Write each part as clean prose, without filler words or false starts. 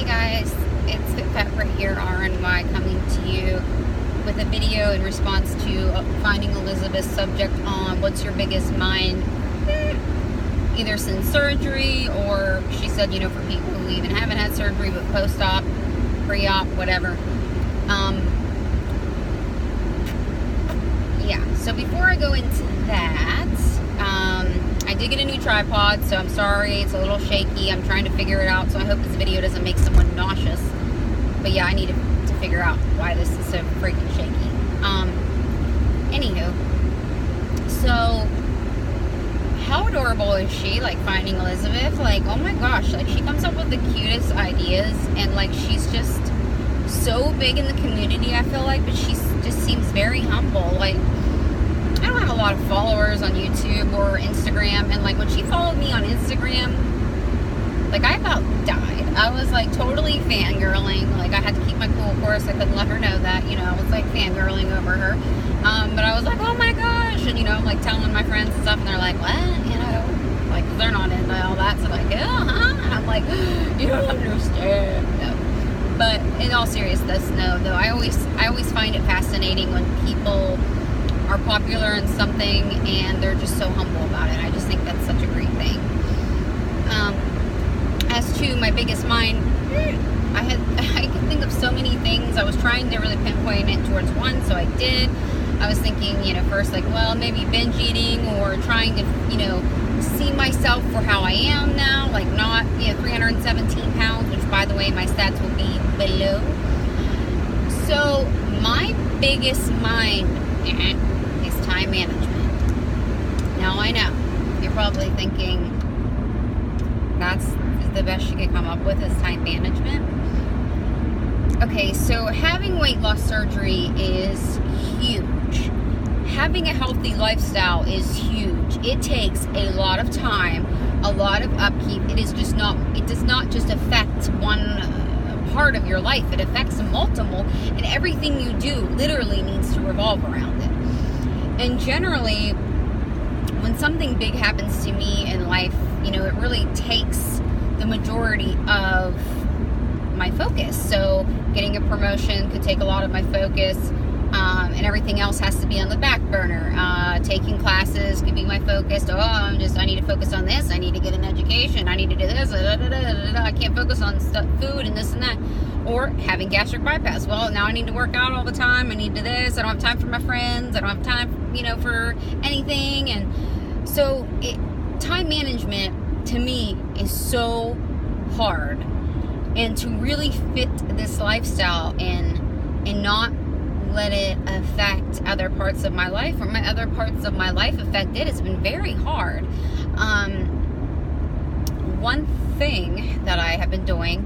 Hey guys, it's Pepper here, RNY, coming to you with a video in response to Finding Elizabeth's subject on what's your biggest mind, either since surgery, or she said, for people who even haven't had surgery but post-op, pre-op, whatever. Yeah, so before I go into that, I did get a new tripod, so I'm sorry, it's a little shaky. I'm trying to figure it out, so I hope this video doesn't make someone nauseous. But yeah, I need to figure out why this is so freaking shaky. Anywho, so how adorable is she? Like, Finding Elizabeth, like, oh my gosh, like, she comes up with the cutest ideas, and like, she's just so big in the community, I feel like, but she just seems very humble. Like, I don't have a lot of followers on YouTube or Instagram, and like, when she followed me on Instagram, like, I about died. I was like totally fangirling. Like, I had to keep my cool, of course. I couldn't let her know that, I was like fangirling over her. But I was like, oh my gosh, and I'm like telling my friends and stuff, and they're like, what? Like, they're not into all that, so like, and I'm like, you don't understand. No. But in all seriousness, no, though, I always find it fascinating when people are popular in something and they're just so humble about it. I just think that's such a great thing. As to my biggest mind, I could think of so many things. I was trying to really pinpoint it towards one, so I did. I was thinking, first, like, well, maybe binge eating, or trying to, see myself for how I am now, like, not, 317 pounds, which, by the way, my stats will be below. So my biggest mind is time management. Now, I know you're probably thinking that's the best you could come up with is time management. Okay, so having weight loss surgery is huge. Having a healthy lifestyle is huge. It takes a lot of time, a lot of upkeep. It does not just affect one part of your life. It affects multiple, and everything you do literally needs to revolve around it. And generally, when something big happens to me in life, it really takes the majority of my focus. So getting a promotion could take a lot of my focus, and everything else has to be on the back burner. Taking classes could be my focus. I need to focus on this. I need to get an education. I need to do this. I can't focus on food and this and that. Or having gastric bypass. Well, now I need to work out all the time. I need to do this. I don't have time for my friends. I don't have time, for anything. And so time management to me is so hard. And to really fit this lifestyle and not let it affect other parts of my life, or my other parts of my life affect it, has been very hard. One thing that I have been doing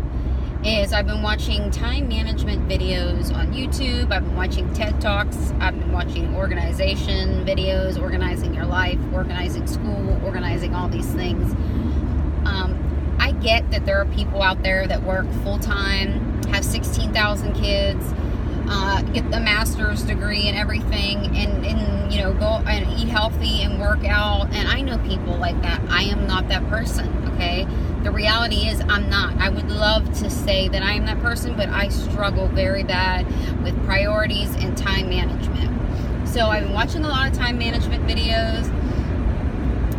is I've been watching time management videos on YouTube. I've been watching TED Talks. I've been watching organization videos, organizing your life, organizing school, organizing all these things. I get that there are people out there that work full-time, have 16,000 kids, get the master's degree and everything, and go and eat healthy and work out. And I know people like that. I am not that person, okay? The reality is I'm not. I would love to say that I am that person, but I struggle very bad with priorities and time management. So I've been watching a lot of time management videos,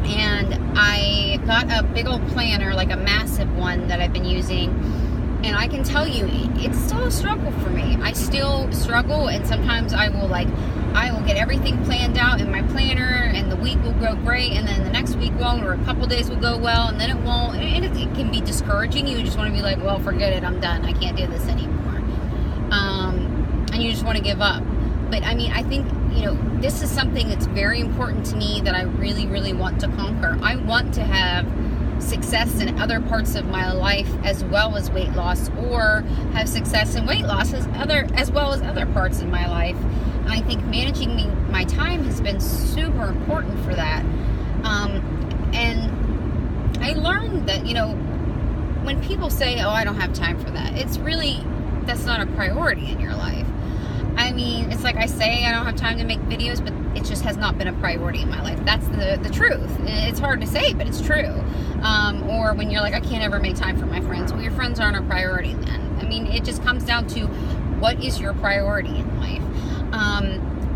and I got a big old planner, like a massive one that I've been using, and I can tell you, it's still a struggle for me. I still struggle, and sometimes I will get everything planned out in my planner, and the week will go great, and then the next week won't, or a couple days will go well, and then it won't, and it can be discouraging. You just want to be like, well, forget it, I'm done, I can't do this anymore, and you just want to give up. But I think, this is something that's very important to me that I really, really want to conquer. I want to have success in other parts of my life as well as weight loss, or have success in weight loss as well as other parts of my life. And I think managing my time has been super important for that. And I learned that, when people say, oh, I don't have time for that, that's not a priority in your life. It's like I say, I don't have time to make videos, but it just has not been a priority in my life. That's the truth. It's hard to say, but it's true. Or when you're like, I can't ever make time for my friends. Well, your friends friends aren't a priority then. I mean, it just comes down to what is your priority in life.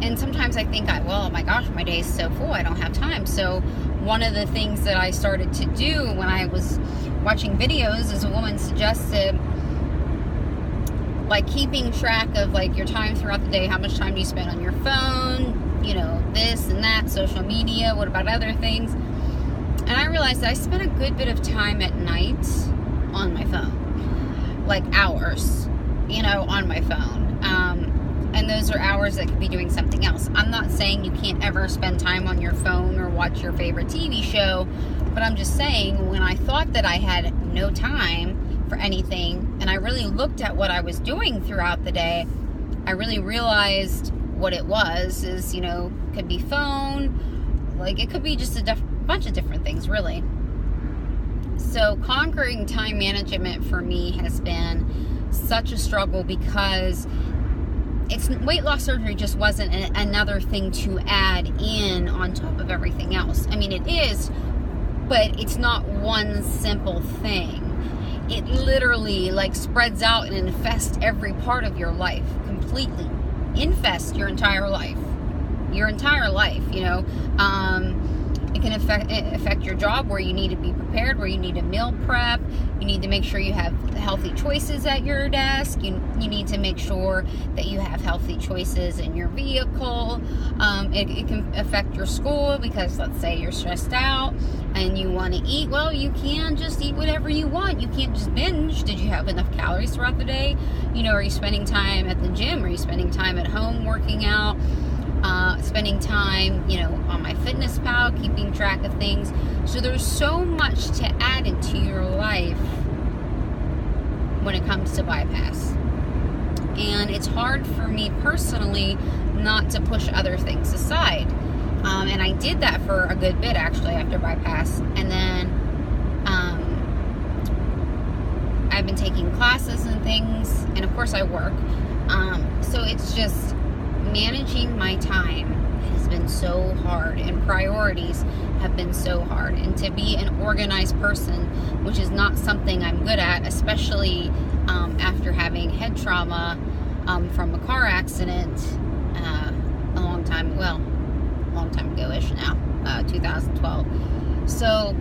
And sometimes I think, well, oh my gosh, my day is so full, I don't have time. So one of the things that I started to do when I was watching videos is a woman suggested, like, keeping track of, like, your time throughout the day. How much time do you spend on your phone? You know, this and that, social media. What about other things? And I realized that I spent a good bit of time at night on my phone. Like, hours, you know, on my phone. And those are hours that could be doing something else. I'm not saying you can't ever spend time on your phone or watch your favorite TV show, but I'm just saying, when I thought that I had no time for anything, and I really looked at what I was doing throughout the day, I really realized what it was, is, you know, could be phone, like, it could be just a bunch of different things, really. So conquering time management for me has been such a struggle, because weight loss surgery just wasn't another thing to add in on top of everything else. I mean, it is, but it's not one simple thing. It literally, like, spreads out and infests every part of your life completely. Infest your entire life. Your entire life, you know. It can affect your job, where you need to be prepared, where you need to meal prep. You need to make sure you have healthy choices at your desk. You need to make sure that you have healthy choices in your vehicle. It can affect your school, because let's say you're stressed out and you want to eat. Well, you can just eat whatever you want. You can't just binge. Did you have enough calories throughout the day? You know, are you spending time at the gym? Are you spending time at home working out? Spending time, you know, on MyFitnessPal, keeping track of things. So there's so much to add into your life when it comes to bypass. And it's hard for me personally not to push other things aside. And I did that for a good bit, actually, after bypass. And then I've been taking classes and things, and of course I work. So it's just managing my time has been so hard, and priorities have been so hard. And to be an organized person, which is not something I'm good at, especially after having head trauma from a car accident a long time ago-ish now, 2012. So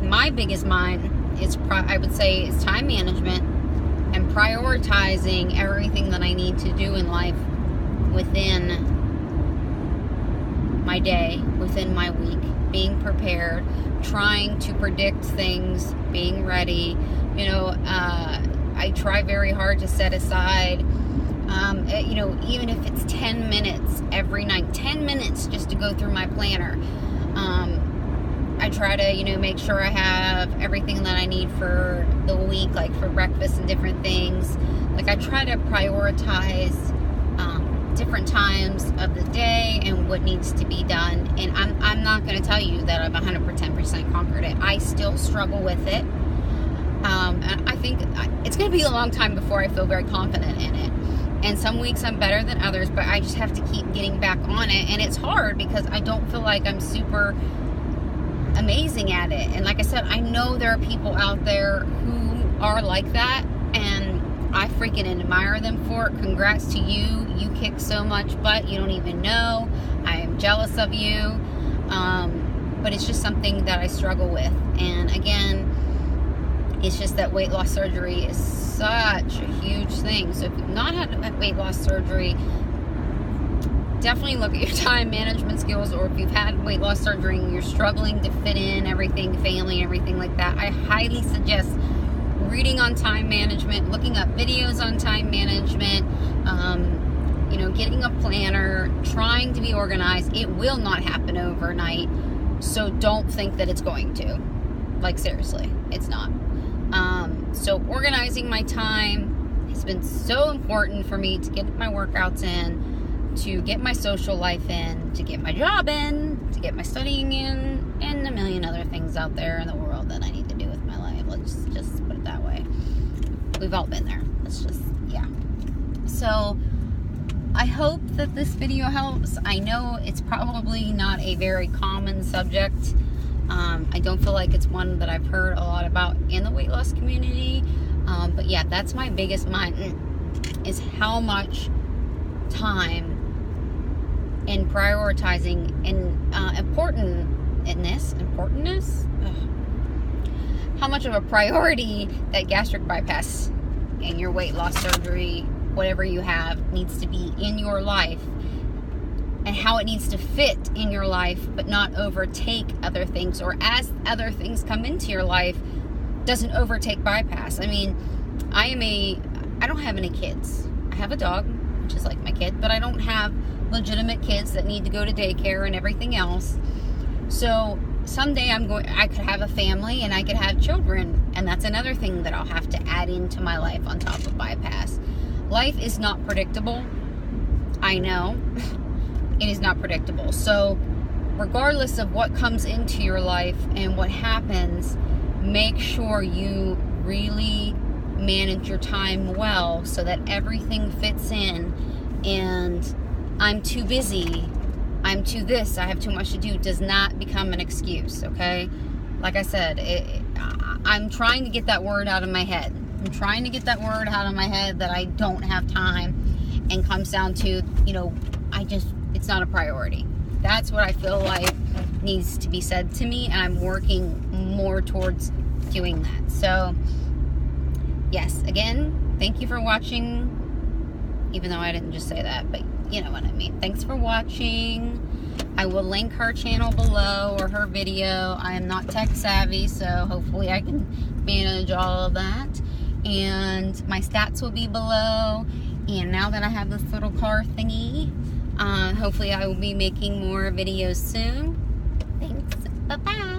my biggest mind is, I would say, is time management and prioritizing everything that I need to do in life within my day, within my week, being prepared, trying to predict things, being ready. You know, I try very hard to set aside, you know, even if it's 10 minutes every night, 10 minutes just to go through my planner. I try to, you know, make sure I have everything that I need for the week, like for breakfast and different things. Like, I try to prioritize different times of the day and what needs to be done. And I'm not going to tell you that I've 110% conquered it. I still struggle with it. And I think it's going to be a long time before I feel very confident in it. And some weeks I'm better than others, but I just have to keep getting back on it. And it's hard because I don't feel like I'm super amazing at it. And like I said, I know there are people out there who are like that, and I freaking admire them for it. Congrats to you. You kick so much butt, you don't even know. I am jealous of you. But it's just something that I struggle with. And again, it's just that weight loss surgery is such a huge thing. So if you've not had weight loss surgery, definitely look at your time management skills. Or if you've had weight loss surgery and you're struggling to fit in everything, family, everything like that, I highly suggest reading on time management, looking up videos on time management, you know, getting a planner, trying to be organized. It will not happen overnight, so don't think that it's going to. Like, seriously, it's not. So organizing my time has been so important for me to get my workouts in, to get my social life in, to get my job in, to get my studying in, and a million other things out there in the world that I need to do with my life. Let's just put it that way. We've all been there. Yeah. So I hope that this video helps. I know it's probably not a very common subject I don't feel like it's one that I've heard a lot about in the weight loss community. But yeah, that's my biggest mind, is how much time and prioritizing and importantness, how much of a priority that gastric bypass and your weight loss surgery, whatever you have, needs to be in your life, and how it needs to fit in your life but not overtake other things, or as other things come into your life, doesn't overtake bypass. I mean, I don't have any kids. I have a dog, which is like my kid, but I don't have legitimate kids that need to go to daycare and everything else. So someday I could have a family and I could have children, and that's another thing that I'll have to add into my life on top of bypass. Life is not predictable. I know. It is not predictable. So regardless of what comes into your life and what happens, make sure you really manage your time well so that everything fits in, and I'm too busy, I'm too this, I have too much to do, does not become an excuse, okay? Like I said, I'm trying to get that word out of my head. I'm trying to get that word out of my head that I don't have time, and comes down to, it's not a priority. That's what I feel like needs to be said to me, and I'm working more towards doing that. So, yes, again, thank you for watching, even though I didn't just say that, but you know what I mean. Thanks for watching. I will link her channel below, or her video. I am not tech savvy, so hopefully I can manage all of that. And my stats will be below. And now that I have this little car thingy, hopefully I will be making more videos soon. Thanks. Bye-bye.